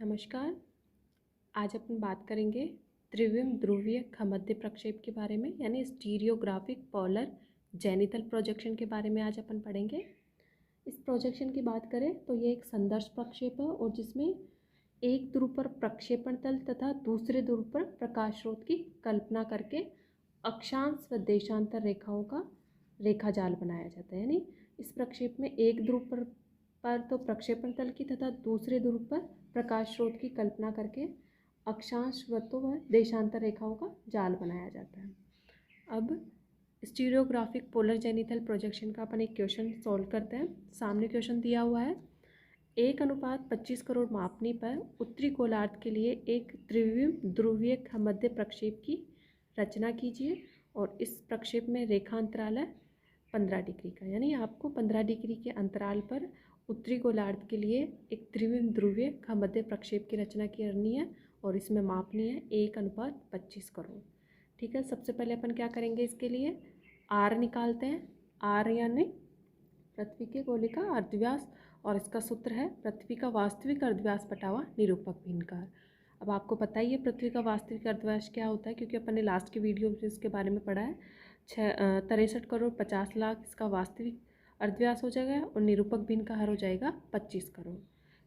नमस्कार। आज अपन बात करेंगे त्रिविम ध्रुवीय खमध्य प्रक्षेप के बारे में, यानी स्टीरियोग्राफिक पोलर जेनिथल प्रोजेक्शन के बारे में आज अपन पढ़ेंगे। इस प्रोजेक्शन की बात करें तो ये एक संदर्श प्रक्षेप है और जिसमें एक ध्रुव पर प्रक्षेपण तल तथा दूसरे ध्रुव पर प्रकाश स्रोत की कल्पना करके अक्षांश व देशांतर रेखाओं का रेखा जाल बनाया जाता है। यानी इस प्रक्षेप में एक ध्रुव पर तो प्रक्षेपण तल की तथा दूसरे ध्रुव पर प्रकाश स्रोत की कल्पना करके अक्षांश वृत्तों व देशांतर रेखाओं का जाल बनाया जाता है। अब स्टीरियोग्राफिक पोलर जेनिथल प्रोजेक्शन का अपन एक क्वेश्चन सॉल्व करते हैं। सामने क्वेश्चन दिया हुआ है, 1:25 करोड़ मापनी पर उत्तरी गोलार्ध के लिए एक त्रिविम ध्रुवीय खमध्य प्रक्षेप की रचना कीजिए और इस प्रक्षेप में रेखा अंतराल है 15 डिग्री का। यानी आपको 15 डिग्री के अंतराल पर उत्तरी गोलार्ध के लिए एक त्रिविम ध्रुवीय खमध्य प्रक्षेप की रचना करनी है और इसमें मापनी है 1:25 करोड़। ठीक है, सबसे पहले अपन क्या करेंगे, इसके लिए आर निकालते हैं। आर यानी पृथ्वी के गोले का अर्धव्यास और इसका सूत्र है पृथ्वी का वास्तविक अर्धव्यास बटा निरूपक भिन्नकार। अब आपको पता ही है पृथ्वी का वास्तविक अर्धव्यास क्या होता है, क्योंकि अपन ने लास्ट के वीडियो में इसके बारे में पढ़ा है। 63 करोड़ 50 लाख इसका वास्तविक अर्धव्यास हो जाएगा और निरूपक भिन्नकार हो जाएगा 25 करोड़।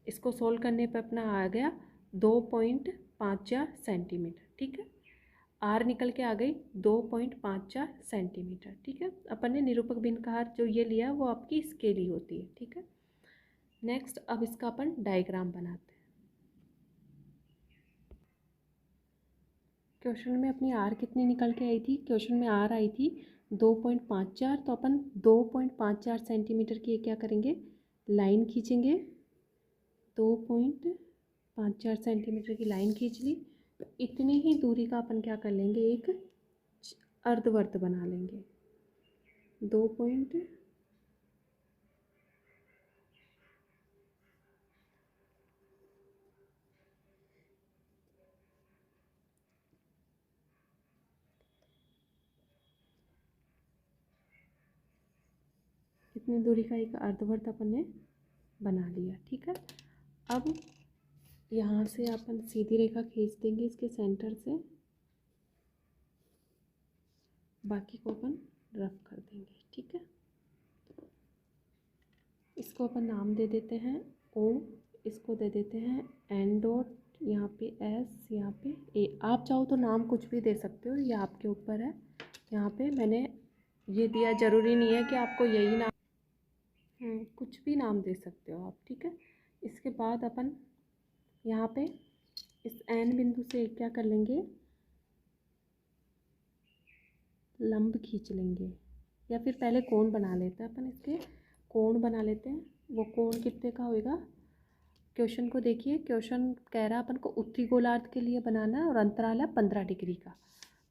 इसको सोल्व करने पर अपना आ गया 2.54 सेंटीमीटर। ठीक है, आर निकल के आ गई 2.54 सेंटीमीटर। ठीक है, अपन ने निरूपक भिन्नकार जो ये लिया वो आपकी स्केल होती है। ठीक है, नेक्स्ट अब इसका अपन डायग्राम बनाते हैं। क्वेश्चन में अपनी आर कितनी निकल के आई थी, क्वेश्चन में आर आई थी 2.54। तो अपन 2.54 सेंटीमीटर की क्या करेंगे, लाइन खींचेंगे। 2.54 सेंटीमीटर की लाइन खींच ली तो इतनी ही दूरी का अपन क्या कर लेंगे, एक अर्धवर्त बना लेंगे। 2 इतनी दूरी का एक अर्धवर्त अपन ने बना लिया। ठीक है, अब यहाँ से अपन सीधी रेखा खींच देंगे इसके सेंटर से, बाकी को अपन रफ कर देंगे। ठीक है, इसको अपन नाम दे देते हैं ओ, इसको दे देते हैं एन डॉट, यहाँ पे एस, यहाँ पे ए। आप चाहो तो नाम कुछ भी दे सकते हो, ये आपके ऊपर है। यहाँ पे मैंने ये दिया, ज़रूरी नहीं है कि आपको यही नाम, कुछ भी नाम दे सकते हो आप। ठीक है, इसके बाद अपन यहाँ पे इस एन बिंदु से क्या कर लेंगे, लंब खींच लेंगे, या फिर पहले कोण बना लेते हैं अपन, इसके कोण बना लेते हैं। वो कोण कितने का होएगा, क्वेश्चन को देखिए, क्वेश्चन कह रहा है अपन को उत्तरी गोलार्ध के लिए बनाना है और अंतराल है 15 डिग्री का।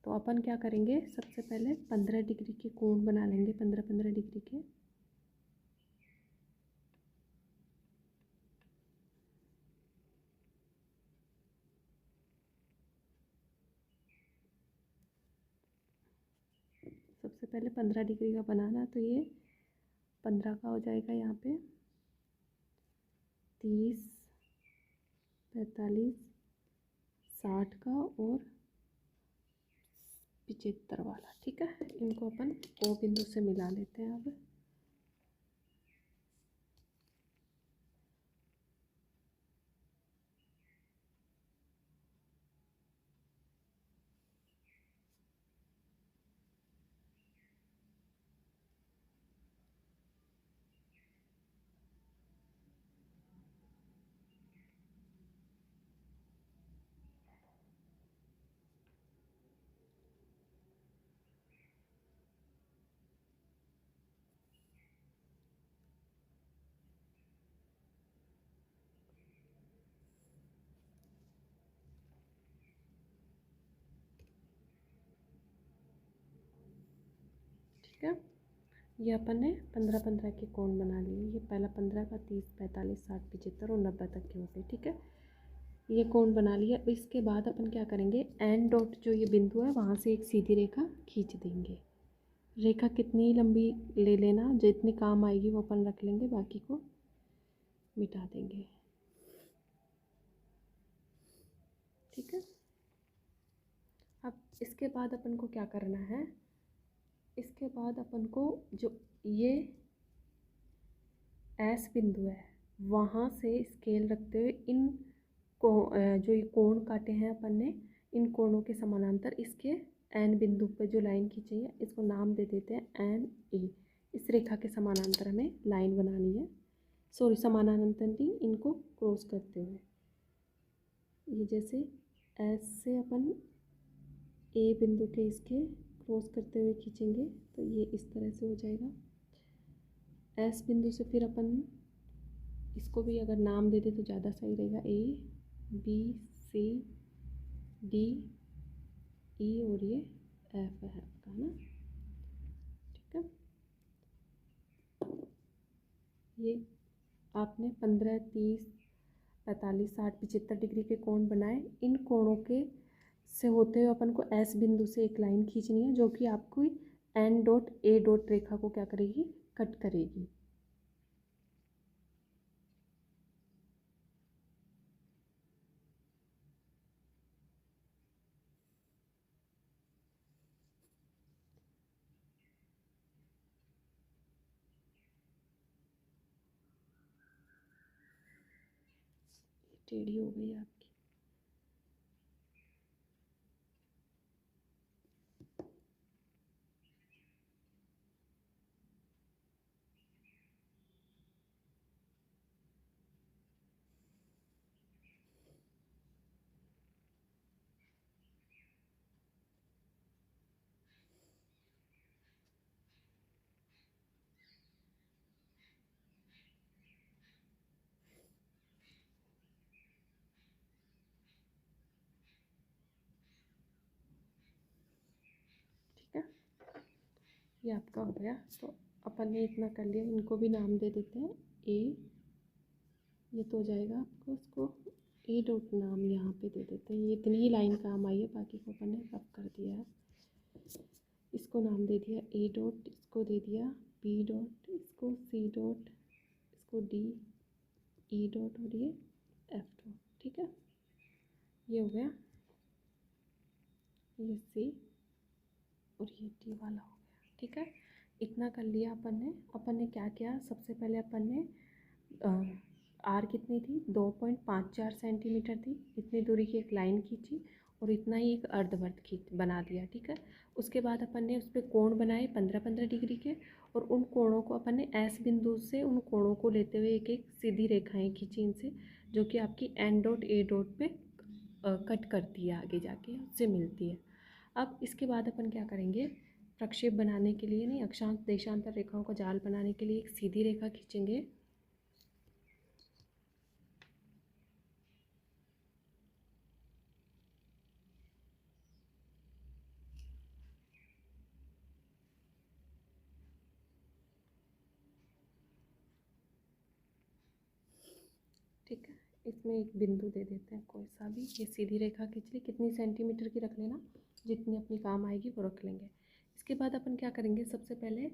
तो अपन क्या करेंगे, सबसे पहले 15 डिग्री के कोण बना लेंगे, 15-15 डिग्री के। सबसे पहले 15 डिग्री का बनाना, तो ये 15 का हो जाएगा, यहाँ पे 30, 45, 60 का और 75 वाला। ठीक है, इनको अपन ओ बिंदु से मिला लेते हैं। अब ठीक है, ये अपन ने 15-15 के कोण बना लिए। ये पहला 15 का, 30, 45, 60, 75 और 90 तक के हो गए। ठीक है, ये कोण बना लिया। इसके बाद अपन क्या करेंगे, एन डॉट जो ये बिंदु है वहाँ से एक सीधी रेखा खींच देंगे। रेखा कितनी लंबी ले लेना, जितनी काम आएगी वो अपन रख लेंगे, बाकी को मिटा देंगे। ठीक है। अब इसके बाद अपन को क्या करना है, इसके बाद अपन को जो ये एस बिंदु है वहाँ से स्केल रखते हुए इन को जो ये कोण काटे हैं अपन ने, इन कोणों के समानांतर इसके एन बिंदु पर जो लाइन खींची है इसको नाम दे देते हैं एन ए। इस रेखा के समानांतर हमें लाइन बनानी है, सॉरी समानांतर नहीं, इनको क्रॉस करते हुए ये जैसे एस से अपन ए बिंदु के इसके क्रॉस करते हुए खींचेंगे तो ये इस तरह से हो जाएगा। एस बिंदु से फिर अपन इसको भी अगर नाम दे दे तो ज़्यादा सही रहेगा, A B C D E और ये एफ है आपका ना, ठीक है। ये आपने 15, 30, 45, 60, 75 डिग्री के कोण बनाए। इन कोणों के से होते हुए अपन को एस बिंदु से एक लाइन खींचनी है जो कि आपको एन डॉट ए डॉट रेखा को क्या करेगी, कट करेगी। टेढ़ी हो गई आपकी। ठीक है, ये आपका हो गया। तो अपन ने इतना कर लिया, इनको भी नाम दे देते हैं ए, ये तो हो जाएगा आपको, उसको ए डॉट नाम यहाँ पे दे देते हैं। ये इतनी ही लाइन काम आई है, बाकी को अपन ने रब कर दिया है। इसको नाम दे दिया ए डॉट, इसको दे दिया बी डॉट, इसको सी डॉट, इसको डी ई डॉट और ये एफ डॉट, ठीक है। ये हो गया, ये सी और ये डी वाला हो गया, ठीक है। इतना कर लिया अपन ने क्या किया, सबसे पहले अपन ने आर कितनी थी, 2.54 सेंटीमीटर थी, इतनी दूरी की एक लाइन खींची और इतना ही एक अर्धवृत्त खींच बना दिया, ठीक है। उसके बाद अपन ने उस पर कोण बनाए 15-15 डिग्री के, और उन कोणों को अपन ने एस बिंदु से उन कोणों को लेते हुए एक एक सीधी रेखाएं खींची इनसे, जो कि आपकी एन डॉट ए डॉट पे कट करती है, आगे जाके उससे मिलती है। अब इसके बाद अपन क्या करेंगे, प्रक्षेप बनाने के लिए नहीं, अक्षांश देशांतर रेखाओं का जाल बनाने के लिए एक सीधी रेखा खींचेंगे। ठीक है, इसमें एक बिंदु दे देते हैं कोई सा भी, ये सीधी रेखा खींच ली, कितनी सेंटीमीटर की रख लेना, जितनी अपनी काम आएगी वो रख लेंगे। इसके बाद अपन क्या करेंगे, सबसे पहले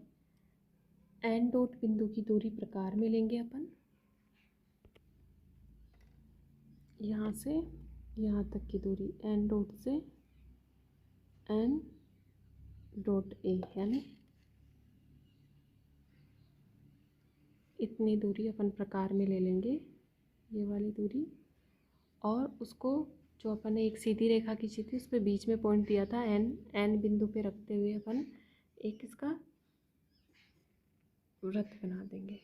एन डॉट बिंदु की दूरी प्रकार में लेंगे अपन, यहाँ से यहाँ तक की दूरी एन डॉट से एन डॉट ए, यानी इतनी दूरी अपन प्रकार में ले लेंगे, ये वाली दूरी। और उसको जो अपन ने एक सीधी रेखा खींची थी उस पर बीच में पॉइंट दिया था एन बिंदु पे रखते हुए अपन एक इसका वृत्त बना देंगे।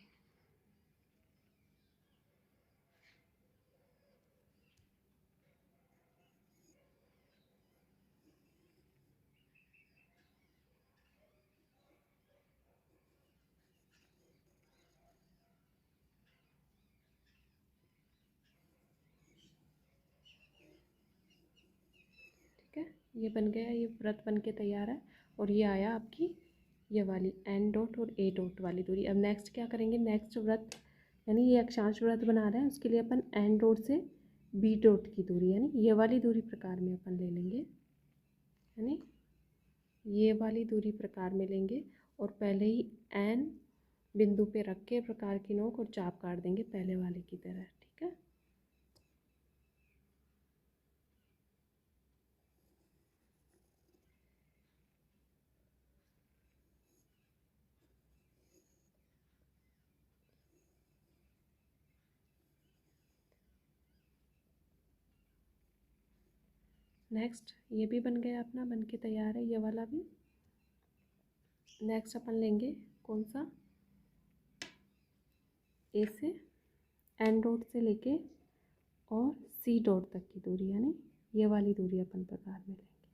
ठीक है, ये बन गया, ये वृत्त बन के तैयार है। और ये आया आपकी ये वाली एन डॉट और ए डॉट वाली दूरी। अब नेक्स्ट क्या करेंगे, नेक्स्ट वृत्त यानी ये अक्षांश वृत्त बना रहे हैं, उसके लिए अपन एन डॉट से बी डॉट की दूरी यानी ये वाली दूरी प्रकार में अपन ले लेंगे, यानी ये वाली दूरी प्रकार में लेंगे। और पहले ही एन बिंदु पे रख के प्रकार की नोक और चाप काट देंगे पहले वाले की तरह, ठीक है। नेक्स्ट ये भी बन गया अपना, बन के तैयार है ये वाला भी। नेक्स्ट अपन लेंगे कौन सा, ए से एन डॉट से लेके और सी डॉट तक की दूरी, यानी ये वाली दूरी अपन प्रकार में लेंगे,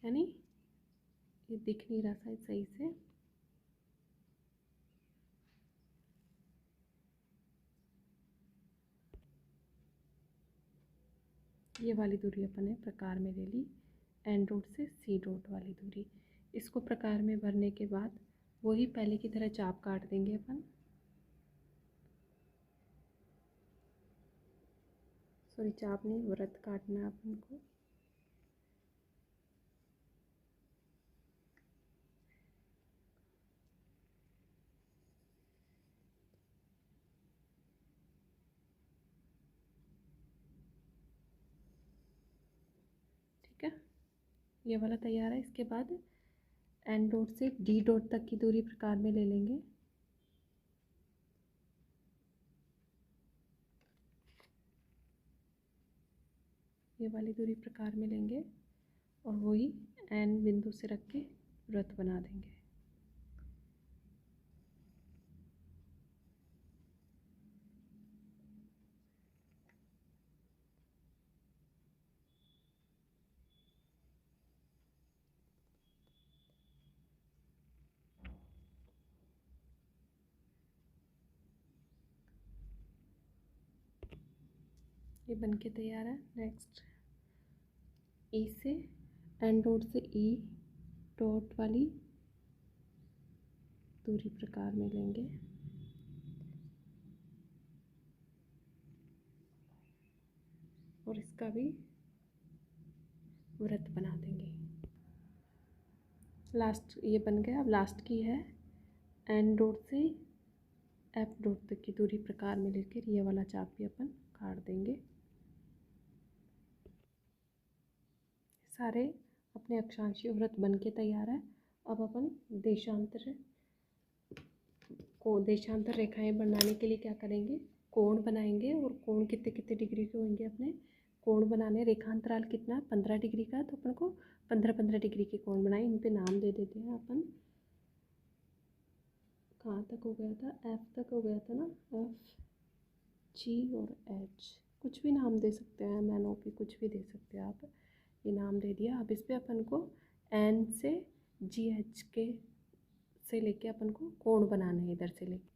यानी ये दिख नहीं रहा था सही से, ये वाली दूरी अपन ने प्रकार में ले ली, एन डॉट से सी डॉट वाली दूरी। इसको प्रकार में भरने के बाद वही पहले की तरह चाप काट देंगे अपन, सॉरी चाप नहीं, वृत्त काटना है अपन को। ठीक है, ये वाला तैयार है। इसके बाद एन डॉट से डी डॉट तक की दूरी प्रकार में ले लेंगे, ये वाली दूरी प्रकार में लेंगे और वही एन बिंदु से रख के वृत्त बना देंगे। ये बन के तैयार है। नेक्स्ट ई से एन डॉट से ई डॉट वाली दूरी प्रकार में लेंगे, और इसका भी वृत्त बना देंगे। लास्ट ये बन गया। अब लास्ट की है एन डॉट से एफ डॉट तक की दूरी प्रकार में लेकर ये वाला चाप भी अपन काट देंगे। सारे अपने अक्षांशीय वृत्त बन के तैयार है। अब अपन देशांतर रेखाएं बनाने के लिए क्या करेंगे, कोण बनाएंगे, और कोण कितने कितने डिग्री के होंगे अपने कोण बनाने। रेखांतराल कितना, 15 डिग्री का, तो अपन को 15-15 डिग्री के कोण बनाए। इन पे नाम दे देते हैं अपन। कहाँ तक हो गया था, एफ तक हो गया था ना, एफ जी और एच, कुछ भी नाम दे सकते हैं, मैनो पे कुछ भी दे सकते हैं आप। ये नाम दे दिया। अब इस पर अपन को एन से जी एच के से लेके अपन को कोण बनाना है, इधर से लेके।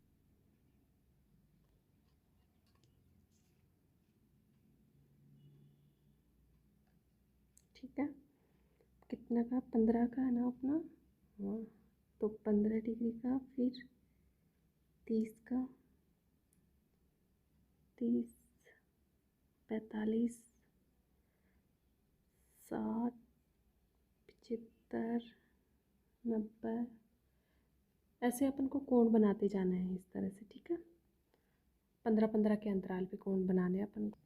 ठीक है, कितना का, 15 का है ना अपना, हाँ, तो 15 डिग्री का, फिर 30 का, 30, 45, 60, 75, 90, ऐसे अपन को कोण बनाते जाना है इस तरह से। ठीक है, 15-15 के अंतराल पे कोण बनाने हैं अपन को।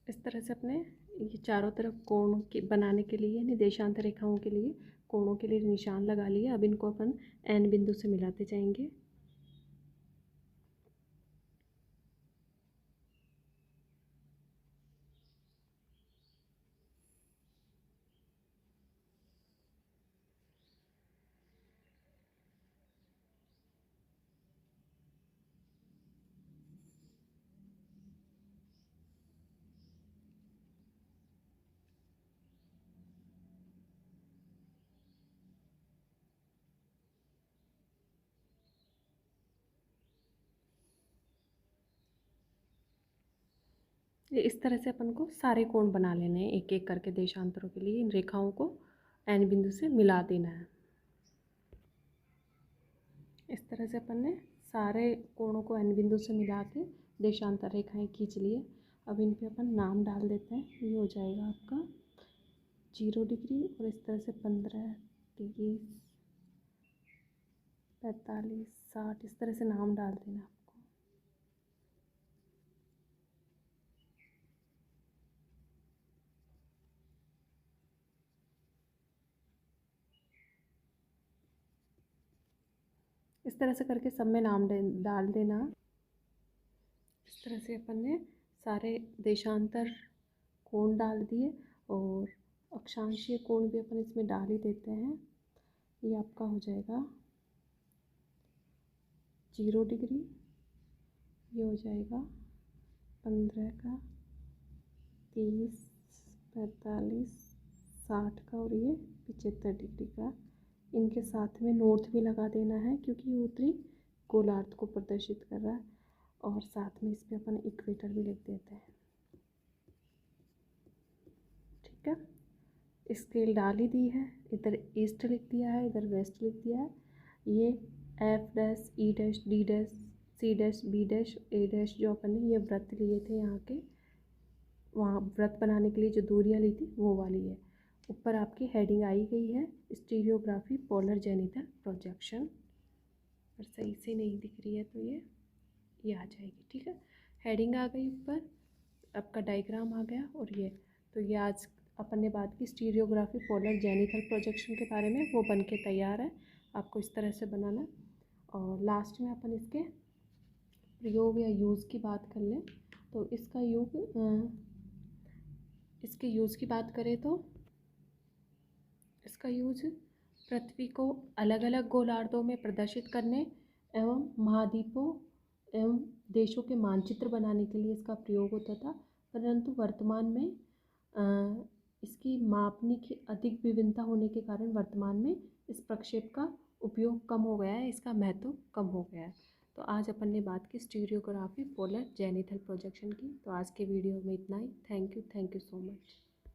इस तरह से अपने ये चारों तरफ कोण के बनाने के लिए, यानी देशांतर रेखाओं के लिए, कोणों के लिए निशान लगा लिए। अब इनको अपन एन बिंदु से मिलाते जाएंगे। ये इस तरह से अपन को सारे कोण बना लेने हैं, एक एक करके देशांतरों के लिए। इन रेखाओं को एन बिंदु से मिला देना है। इस तरह से अपन ने सारे कोणों को एन बिंदु से मिला के देशांतर रेखाएं खींच लिए। अब इन पे अपन नाम डाल देते हैं। ये हो जाएगा आपका 0 डिग्री, और इस तरह से 15, 30, 45, 60, इस तरह से नाम डाल देना आपको। इस तरह से करके सब में नाम डाल देना। इस तरह से अपन ने सारे देशांतर कोण डाल दिए और अक्षांशीय कोण भी अपन इसमें डाल ही देते हैं। ये आपका हो जाएगा 0 डिग्री, ये हो जाएगा 15 का, 30, 45, 60 का और ये 75 डिग्री का। इनके साथ में नॉर्थ भी लगा देना है क्योंकि ये उत्तरी गोलार्ध को प्रदर्शित कर रहा है, और साथ में इस पर अपन इक्वेटर भी लिख देते हैं। ठीक है, स्केल डाल ही दी है, इधर ईस्ट लिख दिया है, इधर वेस्ट लिख दिया है। ये F dash, E dash, D dash, C dash, B dash, A dash जो अपन ने ये वृत्त लिए थे यहाँ के, वहाँ व्रत बनाने के लिए जो दूरियाँ ली थी वो वाली है। ऊपर आपकी हेडिंग आई गई है स्टीरियोग्राफी पोलर जेनिटल प्रोजेक्शन, पर सही से नहीं दिख रही है तो ये आ जाएगी। ठीक है, हेडिंग आ गई ऊपर, आपका डायग्राम आ गया, और ये तो ये आज अपन ने बात की स्टीरियोग्राफी पोलर जेनिटल प्रोजेक्शन के बारे में, वो बन के तैयार है। आपको इस तरह से बनाना है। और लास्ट में अपन इसके प्रयोग या यूज़ की बात कर लें तो इसके यूज़ की बात करें तो इसका यूज़ पृथ्वी को अलग अलग गोलार्धों में प्रदर्शित करने एवं महाद्वीपों एवं देशों के मानचित्र बनाने के लिए इसका प्रयोग होता था, परंतु वर्तमान में इसकी मापनी की अधिक विभिन्नता होने के कारण वर्तमान में इस प्रक्षेप का उपयोग कम हो गया है, इसका महत्व कम हो गया है। तो आज अपन ने बात की स्टीरियोग्राफी पोलर जेनिथल प्रोजेक्शन की। तो आज के वीडियो में इतना ही। Thank you so much.